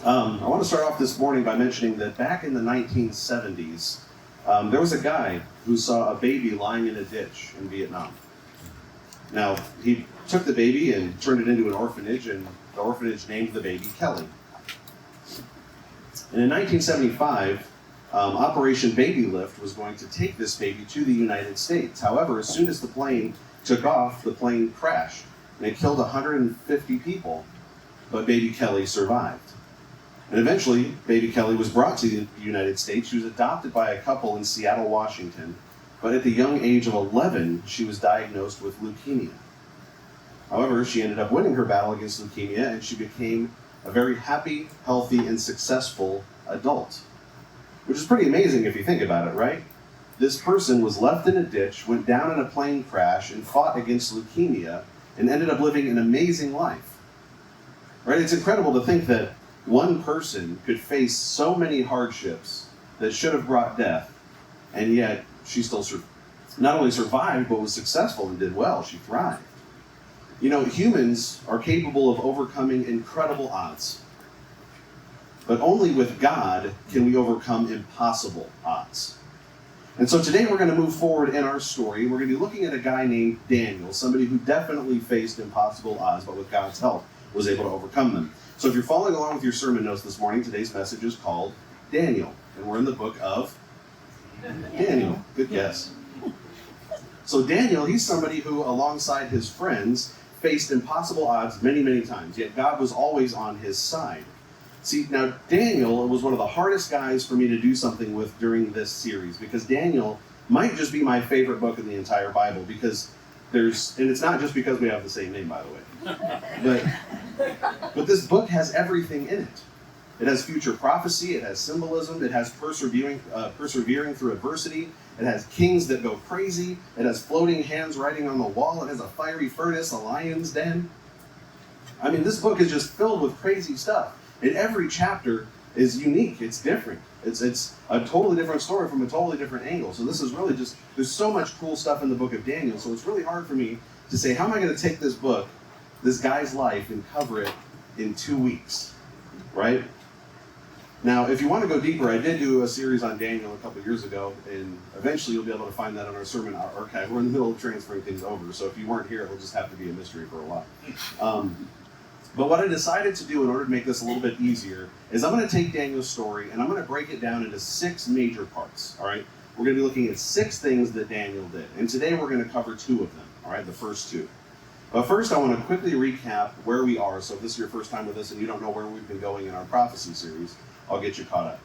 I want to start off this morning by mentioning that back in the 1970s, there was a guy who saw a baby lying in a ditch in Vietnam. Now, he took the baby and turned it into an orphanage, and the orphanage named the baby Kelly. And in 1975, Operation Baby Lift was going to take this baby to the United States. However, as soon as the plane took off, the plane crashed, and it killed 150 people, but baby Kelly survived. And eventually, baby Kelly was brought to the United States. She was adopted by a couple in Seattle, Washington, but at the young age of 11, she was diagnosed with leukemia. However, she ended up winning her battle against leukemia, and she became a very happy, healthy, and successful adult. Which is pretty amazing if you think about it, right? This person was left in a ditch, went down in a plane crash, and fought against leukemia, and ended up living an amazing life. Right? It's incredible to think that one person could face so many hardships that should have brought death, and yet she still not only survived, but was successful and did well. She thrived. You know, humans are capable of overcoming incredible odds, but only with God can we overcome impossible odds. And so today we're going to move forward in our story. We're going to be looking at a guy named Daniel, somebody who definitely faced impossible odds, but with God's help was able to overcome them. So if you're following along with your sermon notes this morning, today's message is called Daniel, and we're in the book of Daniel. Good guess. So Daniel, he's somebody who, alongside his friends, faced impossible odds many, many times, yet God was always on his side. See, now Daniel was one of the hardest guys for me to do something with during this series, because Daniel might just be my favorite book in the entire Bible, because and it's not just because we have the same name, by the way, but this book has everything in it. It has future prophecy, it has symbolism, it has persevering through adversity, it has kings that go crazy, it has floating hands writing on the wall, it has a fiery furnace, a lion's den. I mean, this book is just filled with crazy stuff. And every chapter is unique, it's different. It's a totally different story from a totally different angle. So this is really just, there's so much cool stuff in the book of Daniel, so it's really hard for me to say, how am I going to take this book, this guy's life, and cover it in 2 weeks, right? Now, if you want to go deeper, I did do a series on Daniel a couple years ago, and eventually you'll be able to find that on our sermon archive. We're in the middle of transferring things over, so if you weren't here, it'll just have to be a mystery for a while. But what I decided to do in order to make this a little bit easier is I'm going to take Daniel's story and I'm going to break it down into 6 major parts, all right? We're going to be looking at 6 things that Daniel did, and today we're going to cover 2 of them, all right, the first 2. But first, I want to quickly recap where we are. So if this is your first time with us and you don't know where we've been going in our prophecy series, I'll get you caught up.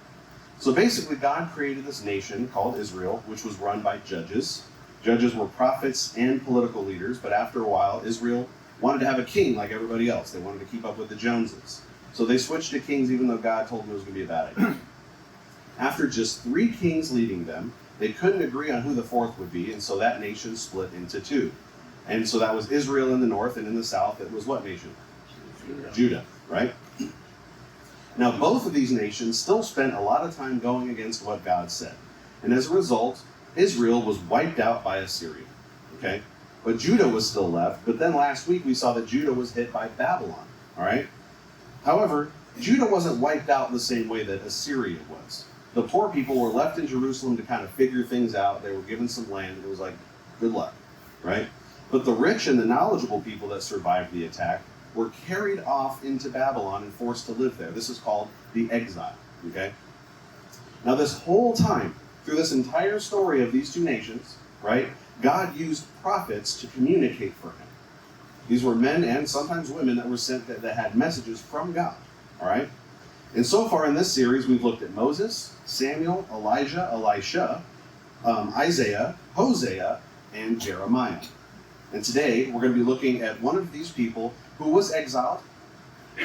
So basically, God created this nation called Israel, which was run by judges. Judges were prophets and political leaders, but after a while, Israel wanted to have a king like everybody else. They wanted to keep up with the Joneses. So they switched to kings even though God told them it was going to be a bad idea. After just 3 kings leading them, they couldn't agree on who the 4th would be, and so that nation split into 2. And so that was Israel in the north, and in the south it was what nation? Judah, right? Now both of these nations still spent a lot of time going against what God said. And as a result, Israel was wiped out by Assyria, okay? But Judah was still left, but then last week we saw that Judah was hit by Babylon, all right? However, Judah wasn't wiped out the same way that Assyria was. The poor people were left in Jerusalem to kind of figure things out. They were given some land, and it was like, good luck, right? But the rich and the knowledgeable people that survived the attack were carried off into Babylon and forced to live there. This is called the exile, okay? Now this whole time, through this entire story of these 2 nations, right, God used prophets to communicate for him. These were men and sometimes women that were sent that had messages from God, all right? And so far in this series, we've looked at Moses, Samuel, Elijah, Elisha, Isaiah, Hosea, and Jeremiah. And today, we're going to be looking at one of these people who was exiled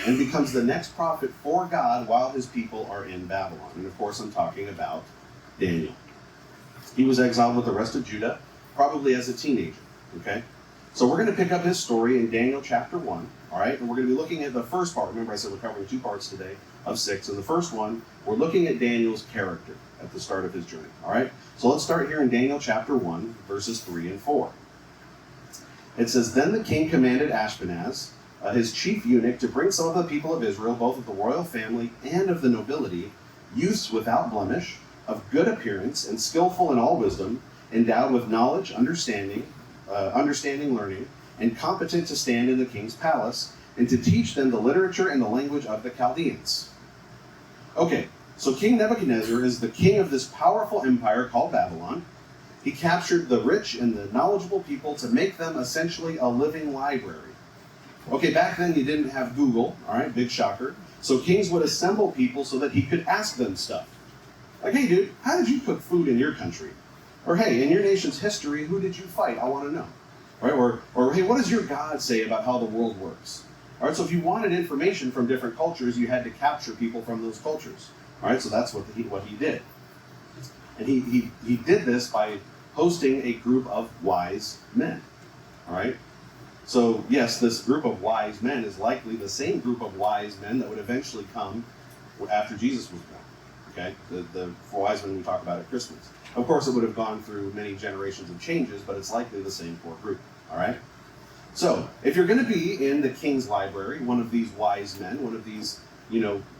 and becomes the next prophet for God while his people are in Babylon. And of course, I'm talking about Daniel. He was exiled with the rest of Judah, probably as a teenager, okay? So we're going to pick up his story in Daniel chapter 1, all right? And we're going to be looking at the first part. Remember I said we're covering 2 parts today of 6. And the first one, we're looking at Daniel's character at the start of his journey, all right? So let's start here in Daniel chapter 1, verses 3 and 4. It says, Then the king commanded Ashpenaz, his chief eunuch, to bring some of the people of Israel, both of the royal family and of the nobility, youths without blemish, of good appearance, and skillful in all wisdom, endowed with knowledge, understanding, learning, and competent to stand in the king's palace, and to teach them the literature and the language of the Chaldeans. Okay, so King Nebuchadnezzar is the king of this powerful empire called Babylon. He captured the rich and the knowledgeable people to make them essentially a living library. Okay, back then you didn't have Google, all right, big shocker. So kings would assemble people so that he could ask them stuff. Like, hey dude, how did you cook food in your country? Or hey, in your nation's history, who did you fight? I want to know. Right? Or hey, what does your God say about how the world works? All right, so if you wanted information from different cultures, you had to capture people from those cultures. All right, so that's what he did. And he did this by hosting a group of wise men. All right? So yes, this group of wise men is likely the same group of wise men that would eventually come after Jesus was born. Okay? The four wise men we talk about at Christmas. Of course, it would have gone through many generations of changes, but it's likely the same core group. All right? So, if you're going to be in the king's library, one of these wise men, one of these,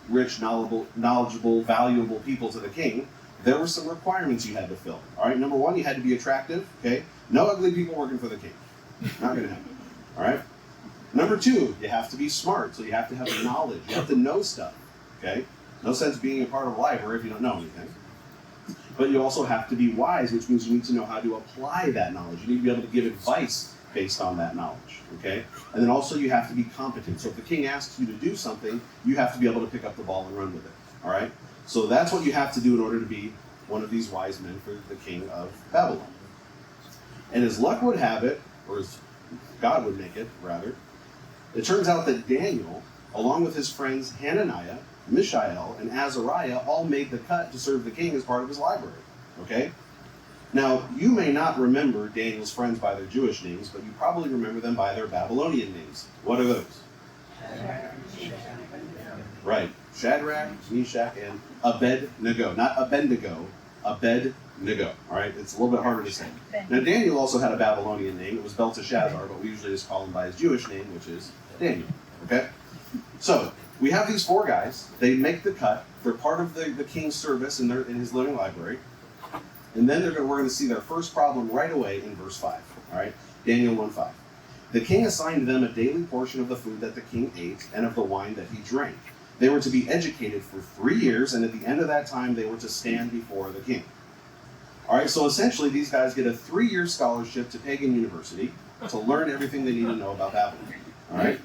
rich, knowledgeable, valuable people to the king, there were some requirements you had to fill. All right, number one, you had to be attractive. Okay, no ugly people working for the king. Not going to happen. All right. Number two, you have to be smart, so you have to have knowledge. You have to know stuff. Okay, no sense being a part of a library if you don't know anything. But you also have to be wise, which means you need to know how to apply that knowledge. You need to be able to give advice based on that knowledge, okay? And then also you have to be competent. So if the king asks you to do something, you have to be able to pick up the ball and run with it, all right? So that's what you have to do in order to be one of these wise men for the king of Babylon. And as luck would have it, or as God would make it, rather, it turns out that Daniel, along with his friends Hananiah, Mishael, and Azariah, all made the cut to serve the king as part of his library, okay? Now, you may not remember Daniel's friends by their Jewish names, but you probably remember them by their Babylonian names. What are those? Right. Shadrach, Meshach, and Abednego. Not Abednego, Abednego. All right? It's a little bit harder to say. Now, Daniel also had a Babylonian name. It was Belteshazzar, but we usually just call him by his Jewish name, which is Daniel. Okay? So, we have these four guys. They make the cut. They're part of the king's service in his living library. And then we're going to see their first problem right away in verse 5. All right, Daniel 1:5. The king assigned them a daily portion of the food that the king ate and of the wine that he drank. They were to be educated for 3 years, and at the end of that time, they were to stand before the king. All right, so essentially, these guys get a 3-year scholarship to Pagan University to learn everything they need to know about Babylon. All right.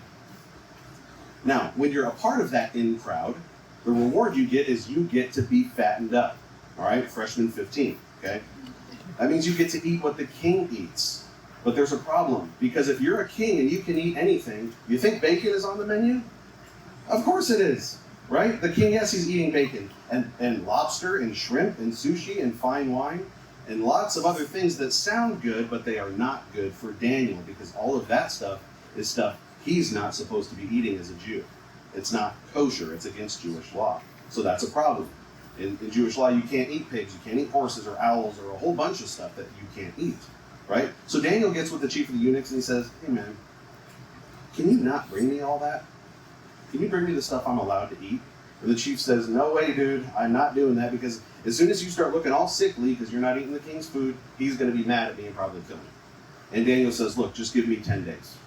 Now, when you're a part of that in crowd, the reward you get is you get to be fattened up. All right, freshman 15. Okay? That means you get to eat what the king eats. But there's a problem, because if you're a king and you can eat anything, you think bacon is on the menu? Of course it is, right? The king, yes, he's eating bacon, and lobster, and shrimp, and sushi, and fine wine, and lots of other things that sound good, but they are not good for Daniel, because all of that stuff is stuff he's not supposed to be eating as a Jew. It's not kosher, it's against Jewish law. So that's a problem. In Jewish law, you can't eat pigs, you can't eat horses or owls or a whole bunch of stuff that you can't eat, right? So Daniel gets with the chief of the eunuchs and he says, hey man, can you not bring me all that? Can you bring me the stuff I'm allowed to eat? And the chief says, no way, dude, I'm not doing that, because as soon as you start looking all sickly because you're not eating the king's food, he's going to be mad at me and probably kill me. And Daniel says, look, just give me 10 days.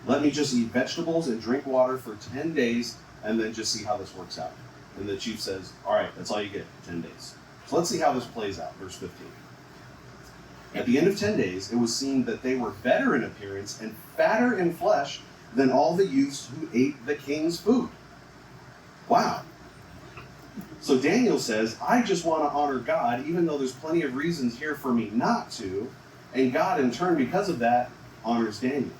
Let me just eat vegetables and drink water for 10 days and then just see how this works out. And the chief says, all right, that's all you get, 10 days. So let's see how this plays out, verse 15. At the end of 10 days, it was seen that they were better in appearance and fatter in flesh than all the youths who ate the king's food. Wow. So Daniel says, I just want to honor God, even though there's plenty of reasons here for me not to. And God, in turn, because of that, honors Daniel,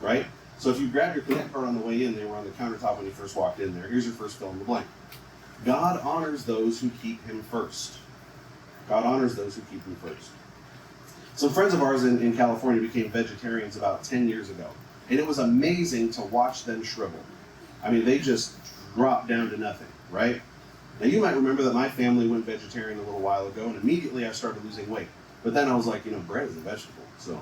right? So if you grab your Connect card on the way in, they were on the countertop when you first walked in there. Here's your first fill in the blank. God honors those who keep him first. God honors those who keep him first. Some friends of ours in California became vegetarians about 10 years ago. And it was amazing to watch them shrivel. I mean, they just dropped down to nothing, right? Now, you might remember that my family went vegetarian a little while ago, and immediately I started losing weight. But then I was like, bread is a vegetable, so.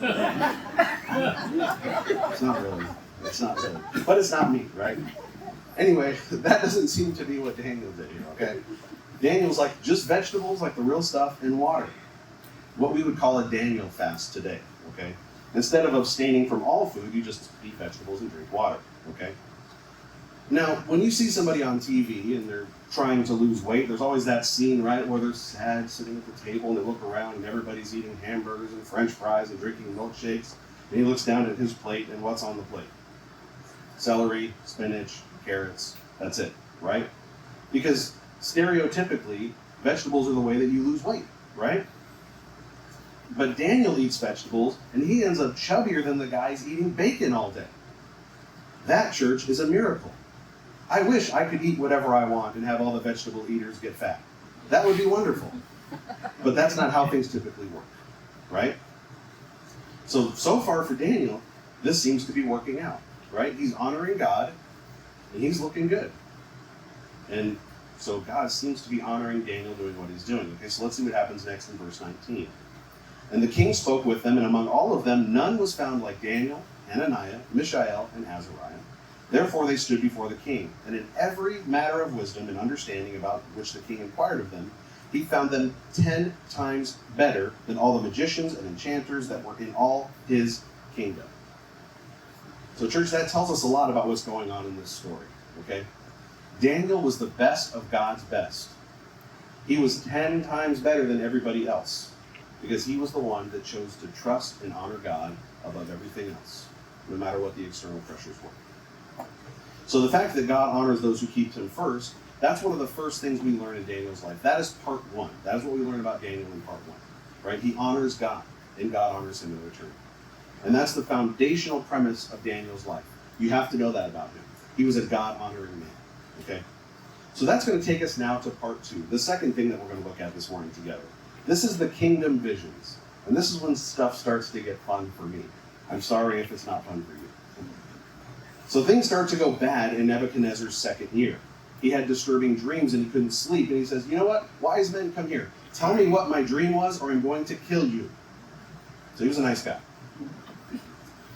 It's not really. It's not good. But it's not meat, right? Anyway, that doesn't seem to be what Daniel did here, okay? Daniel's like, just vegetables, like the real stuff, and water. What we would call a Daniel fast today, okay? Instead of abstaining from all food, you just eat vegetables and drink water, okay? Now, when you see somebody on TV and they're trying to lose weight, there's always that scene, right, where they're sad sitting at the table and they look around and everybody's eating hamburgers and French fries and drinking milkshakes. And he looks down at his plate, and what's on the plate? Celery, spinach, carrots, that's it, right? Because stereotypically, vegetables are the way that you lose weight, right? But Daniel eats vegetables, and he ends up chubbier than the guys eating bacon all day. That, church, is a miracle. I wish I could eat whatever I want and have all the vegetable eaters get fat. That would be wonderful. But that's not how things typically work, right? So far for Daniel, this seems to be working out, right? He's honoring God, and he's looking good. And so God seems to be honoring Daniel doing what he's doing. Okay, so let's see what happens next in verse 19. And the king spoke with them, and among all of them none was found like Daniel, Hananiah, Mishael, and Azariah. Therefore they stood before the king, and in every matter of wisdom and understanding about which the king inquired of them, he found them 10 times better than all the magicians and enchanters that were in all his kingdom. So church, that tells us a lot about what's going on in this story, okay? Daniel was the best of God's best. He was 10 times better than everybody else because he was the one that chose to trust and honor God above everything else, no matter what the external pressures were. So the fact that God honors those who keep him first, that's one of the first things we learn in Daniel's life. That is part one. That is what we learn about Daniel in part one, right? He honors God, and God honors him in return. And that's the foundational premise of Daniel's life. You have to know that about him. He was a God-honoring man, okay? So that's going to take us now to part two, the second thing that we're going to look at this morning together. This is the kingdom visions. And this is when stuff starts to get fun for me. I'm sorry if it's not fun for you. So things start to go bad in Nebuchadnezzar's second year. He had disturbing dreams and he couldn't sleep. And he says, you know what? Wise men, come here. Tell me what my dream was or I'm going to kill you. So he was a nice guy.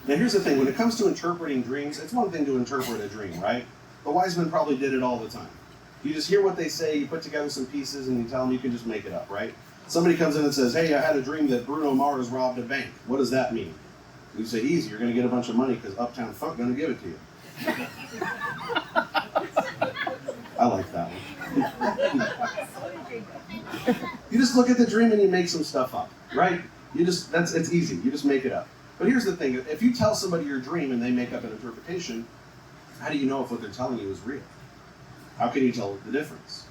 Now here's the thing. When it comes to interpreting dreams, it's one thing to interpret a dream, right? The wise men probably did it all the time. You just hear what they say, you put together some pieces, and you tell them you can just make it up, right? Somebody comes in and says, hey, I had a dream that Bruno Mars robbed a bank. What does that mean? You say, easy, you're going to get a bunch of money because Uptown Funk going to give it to you. I like that one. You just look at the dream and you make some stuff up, right? It's easy. You just make it up. But here's the thing. If you tell somebody your dream and they make up an interpretation, how do you know if what they're telling you is real? How can you tell the difference?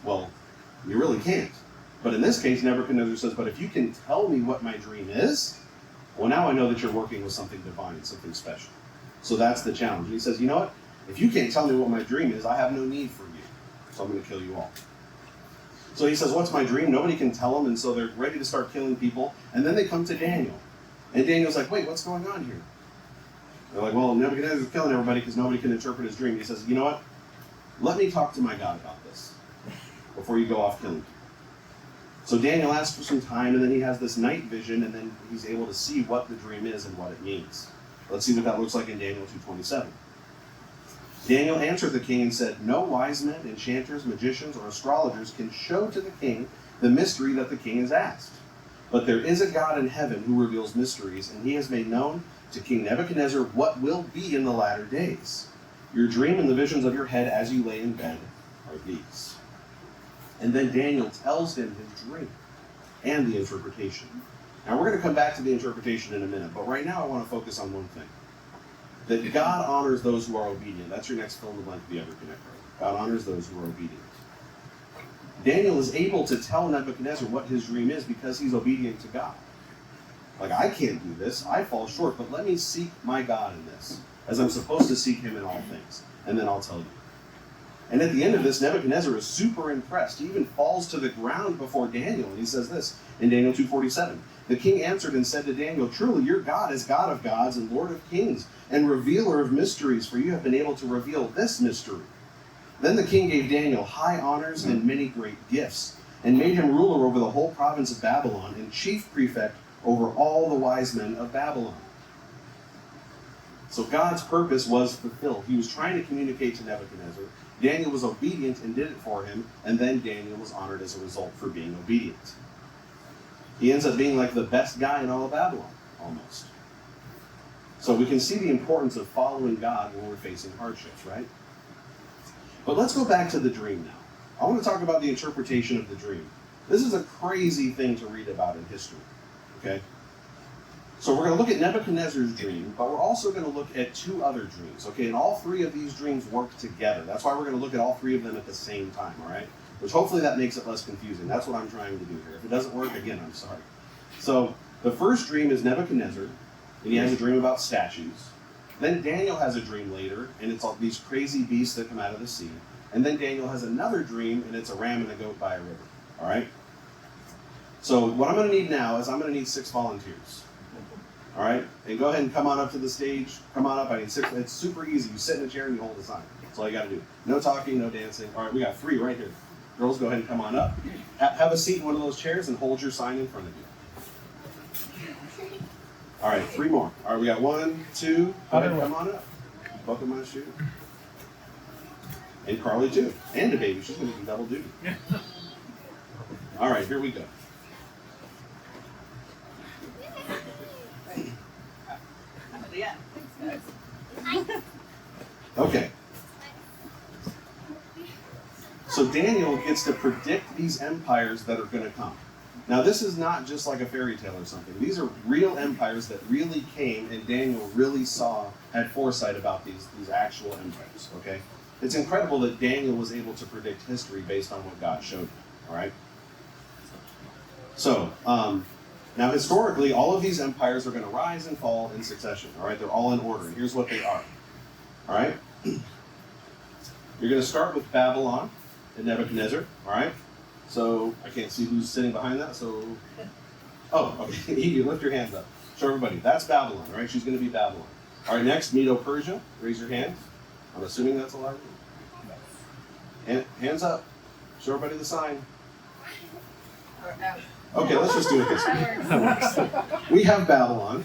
Well, you really can't. But in this case, Nebuchadnezzar says, but if you can tell me what my dream is, well, now I know that you're working with something divine, something special. So that's the challenge. And he says, you know what? If you can't tell me what my dream is, I have no need for you. So I'm going to kill you all. So he says, what's my dream? Nobody can tell him. And so they're ready to start killing people. And then they come to Daniel. And Daniel's like, wait, what's going on here? They're like, well, Nebuchadnezzar's killing everybody because nobody can interpret his dream. He says, you know what? Let me talk to my God about this before you go off killing people. So Daniel asks for some time, and then he has this night vision, and then he's able to see what the dream is and what it means. Let's see what that looks like in Daniel 2:27. Daniel answered the king and said, no wise men, enchanters, magicians, or astrologers can show to the king the mystery that the king has asked. But there is a God in heaven who reveals mysteries, and he has made known to King Nebuchadnezzar what will be in the latter days. Your dream and the visions of your head as you lay in bed are these. And then Daniel tells him his dream and the interpretation. Now we're going to come back to the interpretation in a minute, but right now I want to focus on one thing. That God honors those who are obedient. That's your next fill in the blank if you ever connect. God honors those who are obedient. Daniel is able to tell Nebuchadnezzar what his dream is because he's obedient to God. Like, I can't do this. I fall short, but let me seek my God in this, as I'm supposed to seek him in all things. And then I'll tell you. And at the end of this, Nebuchadnezzar is super impressed. He even falls to the ground before Daniel. And he says this in Daniel 2:47. The king answered and said to Daniel, truly your God is God of gods and Lord of kings and revealer of mysteries, for you have been able to reveal this mystery. Then the king gave Daniel high honors and many great gifts, and made him ruler over the whole province of Babylon and chief prefect over all the wise men of Babylon. So God's purpose was fulfilled. He was trying to communicate to Nebuchadnezzar. Daniel was obedient and did it for him, and then Daniel was honored as a result for being obedient. He ends up being like the best guy in all of Babylon, almost. So we can see the importance of following God when we're facing hardships, right? But let's go back to the dream now. I want to talk about the interpretation of the dream. This is a crazy thing to read about in history, okay? So we're going to look at Nebuchadnezzar's dream, but we're also going to look at two other dreams, okay? And all three of these dreams work together. That's why we're going to look at all three of them at the same time, all right? Which hopefully that makes it less confusing. That's what I'm trying to do here. If it doesn't work, again, I'm sorry. So the first dream is Nebuchadnezzar, and he has a dream about statues. Then Daniel has a dream later, and it's all these crazy beasts that come out of the sea. And then Daniel has another dream, and it's a ram and a goat by a river, all right? So what I'm going to need now is I'm going to need 6 volunteers. All right, and go ahead and come on up to the stage. Come on up. I need 6. It's super easy. You sit in a chair and you hold the sign. That's all you got to do. No talking, no dancing. All right, we got 3 right here. Girls, go ahead and come on up. Have a seat in one of those chairs and hold your sign in front of you. All right, 3 more. All right, we got 1, 2. Go ahead and come on up. Buckle my shoe. And Carly too. And the baby. She's going to do double duty. All right, here we go. Okay. So Daniel gets to predict these empires that are going to come. Now this is not just like a fairy tale or something. These are real empires that really came, and Daniel really had foresight about these actual empires, okay? It's incredible that Daniel was able to predict history based on what God showed him, all right? So, now, historically, all of these empires are going to rise and fall in succession, all right? They're all in order, and here's what they are, all right? You're going to start with Babylon and Nebuchadnezzar, all right? So, I can't see who's sitting behind that, so... Oh, okay, you lift your hands up. Show everybody. That's Babylon, all right? She's going to be Babylon. All right, next, Medo-Persia. Raise your hand. I'm assuming that's a lot. Hands up. Show everybody the sign. Okay, let's just do it this way. We have Babylon,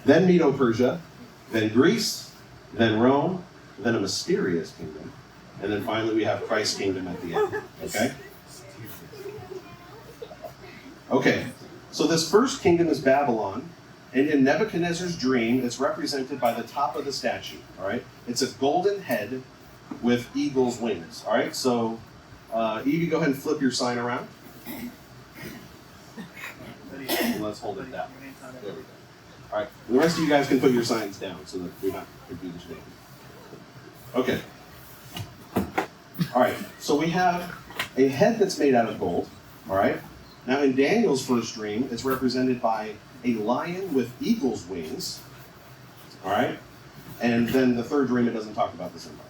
then Medo-Persia, then Greece, then Rome, then a mysterious kingdom, and then finally we have Christ's kingdom at the end. Okay? Okay, so this first kingdom is Babylon, and in Nebuchadnezzar's dream, it's represented by the top of the statue, all right? It's a golden head with eagle's wings, all right? So, Evie, go ahead and flip your sign around. And let's hold it down. There we go. All right, the rest of you guys can put your signs down so that we're not confused. Okay. All right, so we have a head that's made out of gold, all right? Now in Daniel's first dream, it's represented by a lion with eagle's wings, all right? And then the third dream, it doesn't talk about this empire.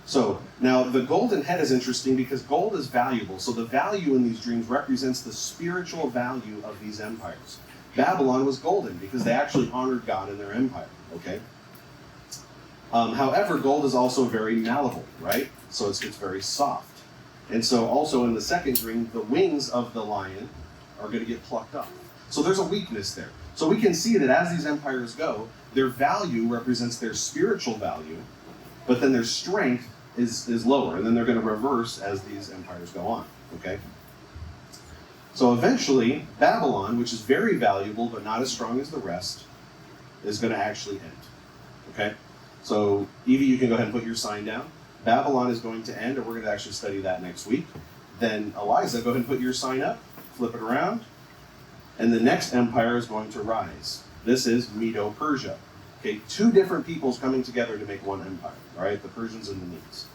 So now the golden head is interesting because gold is valuable. So the value in these dreams represents the spiritual value of these empires. Babylon was golden because they actually honored God in their empire, okay? However, gold is also very malleable, right? So it's very soft. And so also in the second dream, the wings of the lion are going to get plucked off. So there's a weakness there. So we can see that as these empires go, their value represents their spiritual value, but then their strength is lower, and then they're going to reverse as these empires go on, okay? So eventually, Babylon, which is very valuable but not as strong as the rest, is going to actually end, okay? So Evie, you can go ahead and put your sign down. Babylon is going to end, and we're going to actually study that next week. Then Eliza, go ahead and put your sign up, flip it around, and the next empire is going to rise. This is Medo-Persia. Okay, 2 different peoples coming together to make one empire, all right? The Persians and the Medes.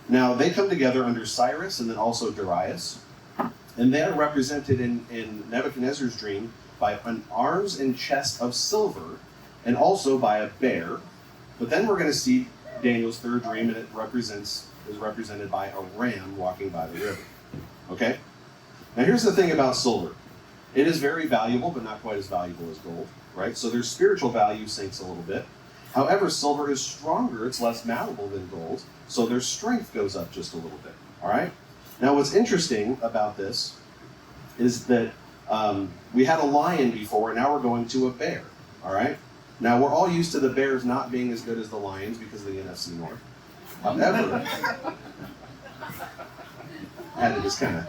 Now, they come together under Cyrus and then also Darius, and they're represented in Nebuchadnezzar's dream by an arms and chest of silver, and also by a bear. But then we're going to see Daniel's third dream, and it is represented by a ram walking by the river, okay? Now, here's the thing about silver. It is very valuable, but not quite as valuable as gold, right? So their spiritual value sinks a little bit. However, silver is stronger, it's less malleable than gold, so their strength goes up just a little bit, all right? Now, what's interesting about this is that we had a lion before, and now we're going to a bear, all right? Now, we're all used to the Bears not being as good as the Lions because of the NFC North. However, I had to just kind of...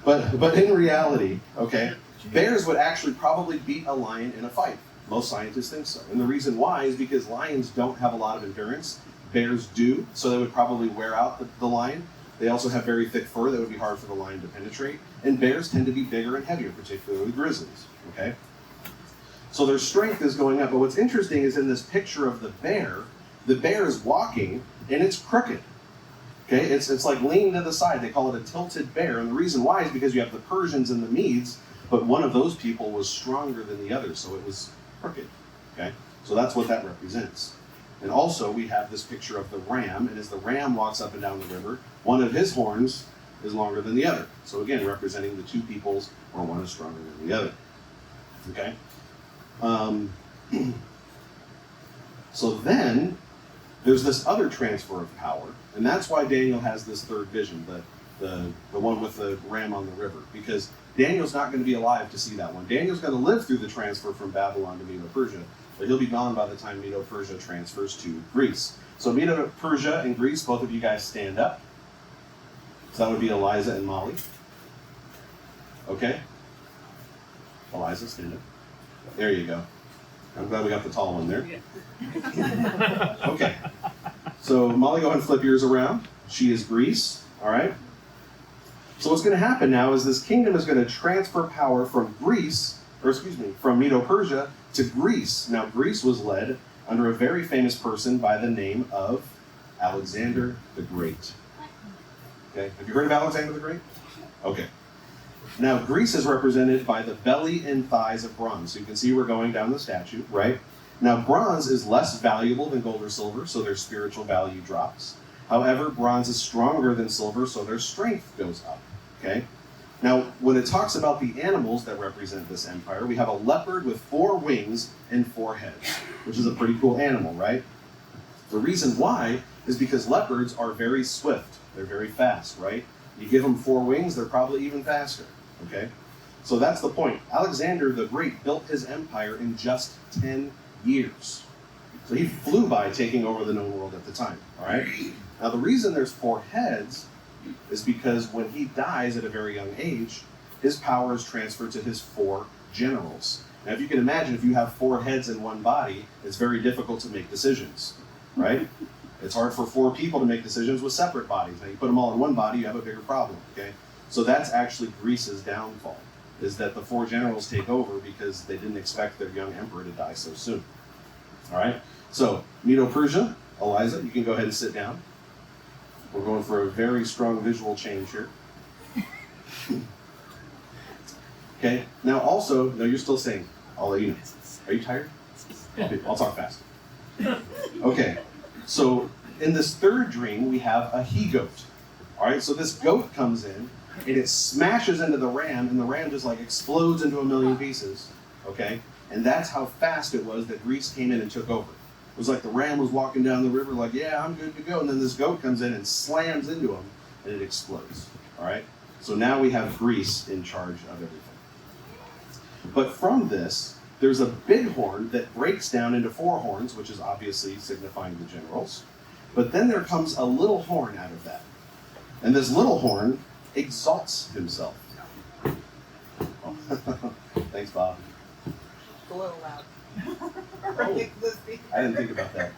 But in reality, okay, bears would actually probably beat a lion in a fight. Most scientists think so. And the reason why is because lions don't have a lot of endurance. Bears do, so they would probably wear out the lion. They also have very thick fur that would be hard for the lion to penetrate. And bears tend to be bigger and heavier, particularly grizzlies, okay? So their strength is going up. But what's interesting is in this picture of the bear is walking and it's crooked. Okay, it's like leaning to the side. They call it a tilted bear. And the reason why is because you have the Persians and the Medes, but one of those people was stronger than the other, so it was crooked. Okay, so that's what that represents. And also we have this picture of the ram, and as the ram walks up and down the river, one of his horns is longer than the other. So again, representing the two peoples, or one is stronger than the other. Okay. So then there's this other transfer of power, and that's why Daniel has this third vision, the one with the ram on the river, because Daniel's not going to be alive to see that one. Daniel's going to live through the transfer from Babylon to Medo-Persia, but he'll be gone by the time Medo-Persia transfers to Greece. So Medo-Persia and Greece, both of you guys stand up. So that would be Eliza and Molly. Okay? Eliza, stand up. There you go. I'm glad we got the tall one there. Okay. So Molly, go ahead and flip yours around. She is Greece, all right? So what's going to happen now is this kingdom is going to transfer power from from Medo-Persia to Greece. Now, Greece was led under a very famous person by the name of Alexander the Great. Okay, have you heard of Alexander the Great? Okay. Now, Greece is represented by the belly and thighs of bronze. So you can see we're going down the statue, right? Now, bronze is less valuable than gold or silver, so their spiritual value drops. However, bronze is stronger than silver, so their strength goes up, okay? Now, when it talks about the animals that represent this empire, we have a leopard with 4 wings and 4 heads, which is a pretty cool animal, right? The reason why is because leopards are very swift. They're very fast, right? You give them 4 wings, they're probably even faster, okay? So that's the point. Alexander the Great built his empire in just 10 years. So he flew by taking over the known world at the time, all right? Now, the reason there's 4 heads is because when he dies at a very young age, his power is transferred to his 4 generals. Now, if you can imagine, if you have 4 heads in one body, it's very difficult to make decisions, right? It's hard for 4 people to make decisions with separate bodies. Now, you put them all in one body, you have a bigger problem, okay? So that's actually Greece's downfall, is that the 4 generals take over because they didn't expect their young emperor to die so soon. All right? So, Medo-Persia, Eliza, you can go ahead and sit down. We're going for a very strong visual change here. Okay, now also, no, you're still saying, I'll let you know. Are you tired? Okay, I'll talk fast. Okay, so in this third dream, we have a he-goat. All right, so this goat comes in, and it smashes into the ram, and the ram just like explodes into a million pieces, okay? And that's how fast it was that Greece came in and took over. It was like the ram was walking down the river like, yeah, I'm good to go. And then this goat comes in and slams into him, and it explodes. All right? So now we have Greece in charge of everything. But from this, there's a big horn that breaks down into 4 horns, which is obviously signifying the generals. But then there comes a little horn out of that. And this little horn exalts himself. Oh. Thanks, Bob. It's a little loud. Oh, I didn't think about that.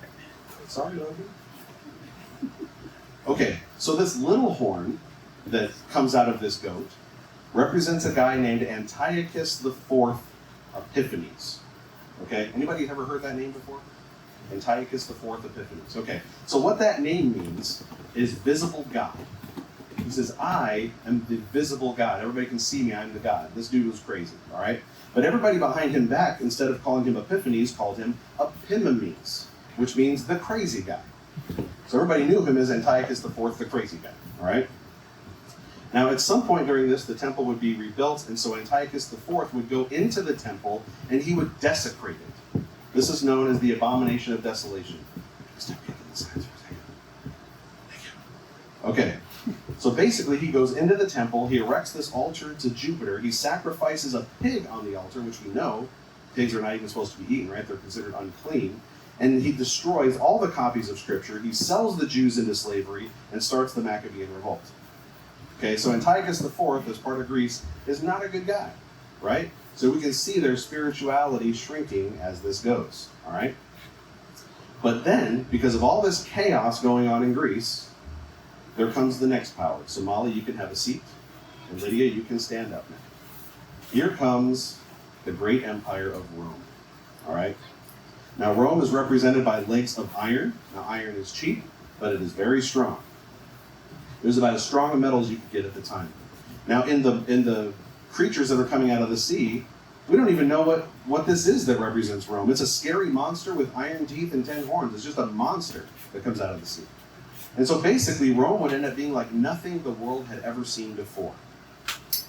Sorry, Logan. Okay, so this little horn that comes out of this goat represents a guy named Antiochus IV Epiphanes. Okay, anybody ever heard that name before? Antiochus IV Epiphanes. Okay, so what that name means is visible God. He says, I am the visible God. Everybody can see me, I'm the God. This dude was crazy, all right? But everybody behind him back, instead of calling him Epiphanes, called him Epimenes, which means the crazy guy. So everybody knew him as Antiochus IV, the crazy guy, all right? Now, at some point during this, the temple would be rebuilt, and so Antiochus IV would go into the temple, and he would desecrate it. This is known as the abomination of desolation. Stop kicking the signs for a second. Thank you. Okay. So So basically, he goes into the temple, he erects this altar to Jupiter, he sacrifices a pig on the altar, which we know pigs are not even supposed to be eaten, right? They're considered unclean. And he destroys all the copies of Scripture, he sells the Jews into slavery, and starts the Maccabean revolt. Okay, so Antiochus IV, as part of Greece, is not a good guy, right? So we can see their spirituality shrinking as this goes, all right? But then, because of all this chaos going on in Greece, there comes the next power. So Molly, you can have a seat, and Lydia, you can stand up now. Here comes the great empire of Rome, all right? Now Rome is represented by legs of iron. Now iron is cheap, but it is very strong. It was about as strong a metal as you could get at the time. Now in the creatures that are coming out of the sea, we don't even know what this is that represents Rome. It's a scary monster with iron teeth and 10 horns. It's just a monster that comes out of the sea. And so basically Rome would end up being like nothing the world had ever seen before.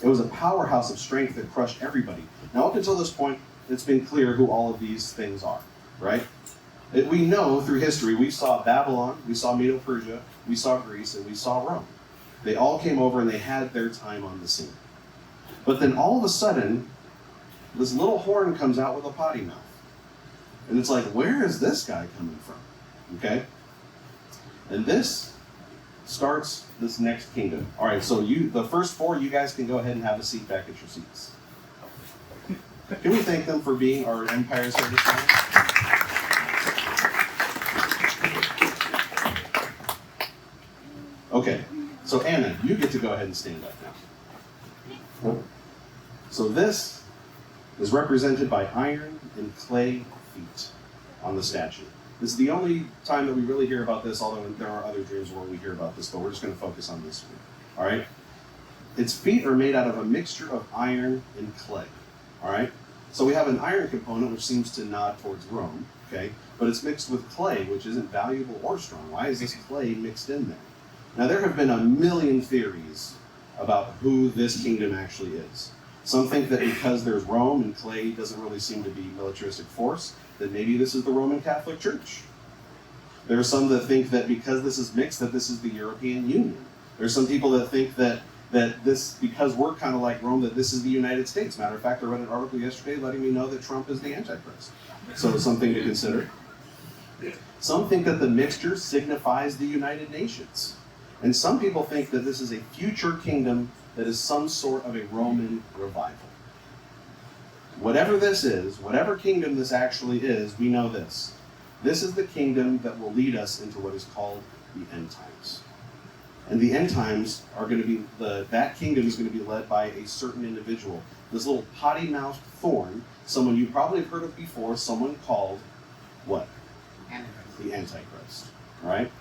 It was a powerhouse of strength that crushed everybody. Now up until this point, it's been clear who all of these things are, right? We know through history, we saw Babylon, we saw Medo-Persia, we saw Greece, and we saw Rome. They all came over and they had their time on the scene. But then all of a sudden, this little horn comes out with a potty mouth. And it's like, where is this guy coming from? Okay? And this starts this next kingdom. All right, so the first four, you guys can go ahead and have a seat back at your seats. Can we thank them for being our empires here this time? Okay, so Anna, you get to go ahead and stand up now. So this is represented by iron and clay feet on the statue. This is the only time that we really hear about this, although there are other dreams where we hear about this, but we're just going to focus on this one. All right? Its feet are made out of a mixture of iron and clay. All right? So we have an iron component, which seems to nod towards Rome, okay? But it's mixed with clay, which isn't valuable or strong. Why is this clay mixed in there? Now, there have been a million theories about who this kingdom actually is. Some think that because there's Rome and clay doesn't really seem to be militaristic force, that maybe this is the Roman Catholic Church. There are some that think that because this is mixed, that this is the European Union. There's some people that think that this, because we're kind of like Rome, that this is the United States. Matter of fact, I read an article yesterday letting me know that Trump is the Antichrist. So it's something to consider. Some think that the mixture signifies the United Nations. And some people think that this is a future kingdom that is some sort of a Roman revival. Whatever this is, whatever kingdom this actually is, we know this. This is the kingdom that will lead us into what is called the end times. And the end times are going to be, that kingdom is going to be led by a certain individual. This little potty-mouthed thorn, someone you probably have heard of before, someone called what? Antichrist. The Antichrist, all right?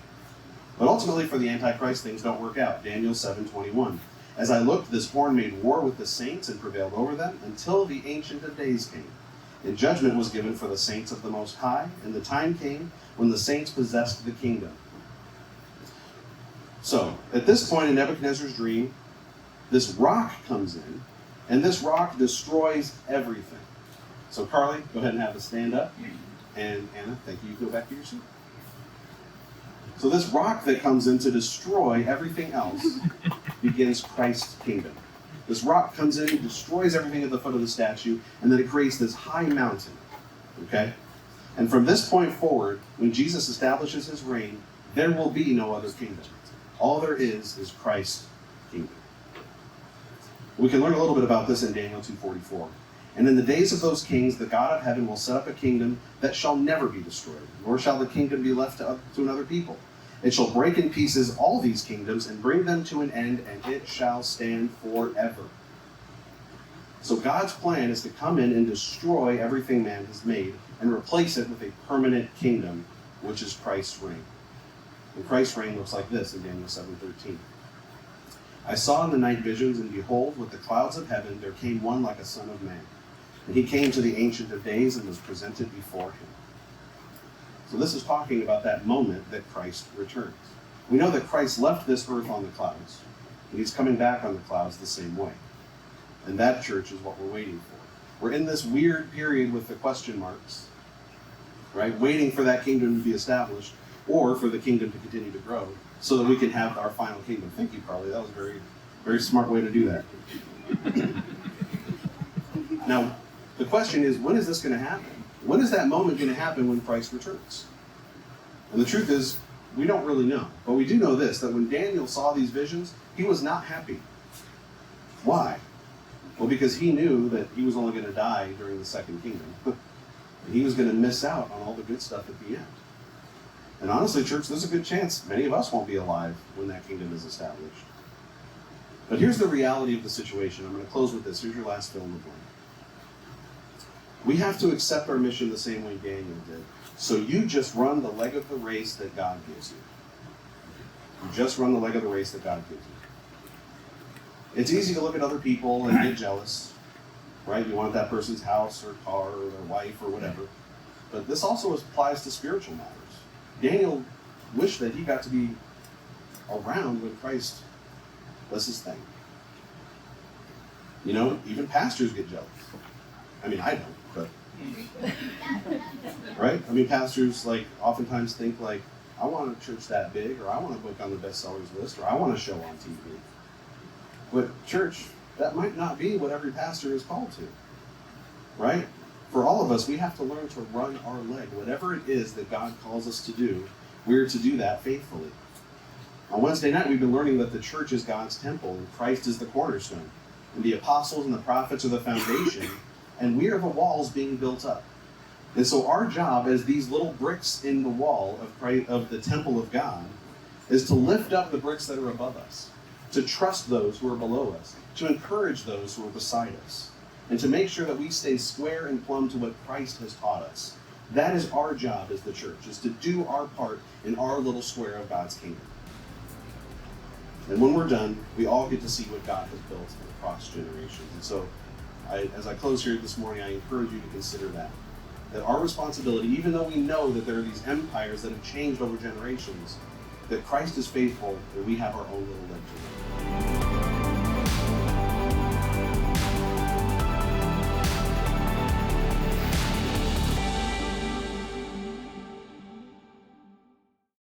But ultimately for the Antichrist, things don't work out. Daniel 7:21. As I looked, this horn made war with the saints and prevailed over them until the Ancient of Days came. And judgment was given for the saints of the Most High, and the time came when the saints possessed the kingdom. So, at this point in Nebuchadnezzar's dream, this rock comes in, and this rock destroys everything. So Carly, go ahead and have a stand up. And Anna, thank you. You go back to your seat. So this rock that comes in to destroy everything else begins Christ's kingdom. This rock comes in, destroys everything at the foot of the statue, and then it creates this high mountain, okay? And from this point forward, when Jesus establishes his reign, there will be no other kingdom. All there is Christ's kingdom. We can learn a little bit about this in Daniel 2:44. And in the days of those kings, the God of heaven will set up a kingdom that shall never be destroyed, nor shall the kingdom be left to another people. It shall break in pieces all these kingdoms and bring them to an end, and it shall stand forever. So God's plan is to come in and destroy everything man has made and replace it with a permanent kingdom, which is Christ's reign. And Christ's reign looks like this in Daniel 7:13. I saw in the night visions, and behold, with the clouds of heaven there came one like a son of man. And he came to the Ancient of Days and was presented before him. So this is talking about that moment that Christ returns. We know that Christ left this earth on the clouds, and he's coming back on the clouds the same way. And that, church, is what we're waiting for. We're in this weird period with the question marks, right? Waiting for that kingdom to be established. or for the kingdom to continue to grow so that we can have our final kingdom. Thank you, Carly. That was a very, very smart way to do that. Now, the question is, when is this going to happen? When is that moment going to happen when Christ returns? And the truth is, we don't really know. But we do know this, that when Daniel saw these visions, he was not happy. Why? Well, because he knew that he was only going to die during the second kingdom. And he was going to miss out on all the good stuff at the end. And honestly, church, there's a good chance many of us won't be alive when that kingdom is established. But here's the reality of the situation. I'm going to close with this. Here's your last fill in the blank. We have to accept our mission the same way Daniel did. So you just run the leg of the race that God gives you. You just run the leg of the race that God gives you. It's easy to look at other people and get jealous, right? You want that person's house or car or their wife or whatever. But this also applies to spiritual matters. Daniel wished that he got to be around when Christ was his thing. You know, even pastors get jealous. I mean, I don't, but right? I mean, pastors oftentimes think I want a church that big, or I want a book on the bestsellers list, or I want a show on TV. But church, that might not be what every pastor is called to, right? For all of us, we have to learn to run our leg. Whatever it is that God calls us to do, we're to do that faithfully. On Wednesday night, we've been learning that the church is God's temple, and Christ is the cornerstone, and the apostles and the prophets are the foundation, and we are the walls being built up. And so our job as these little bricks in the wall of the temple of God is to lift up the bricks that are above us, to trust those who are below us, to encourage those who are beside us, and to make sure that we stay square and plumb to what Christ has taught us. That is our job as the church, is to do our part in our little square of God's kingdom. And when we're done, we all get to see what God has built across generations. And so, as I close here this morning, I encourage you to consider that our responsibility, even though we know that there are these empires that have changed over generations, that Christ is faithful and we have our own little leg to run.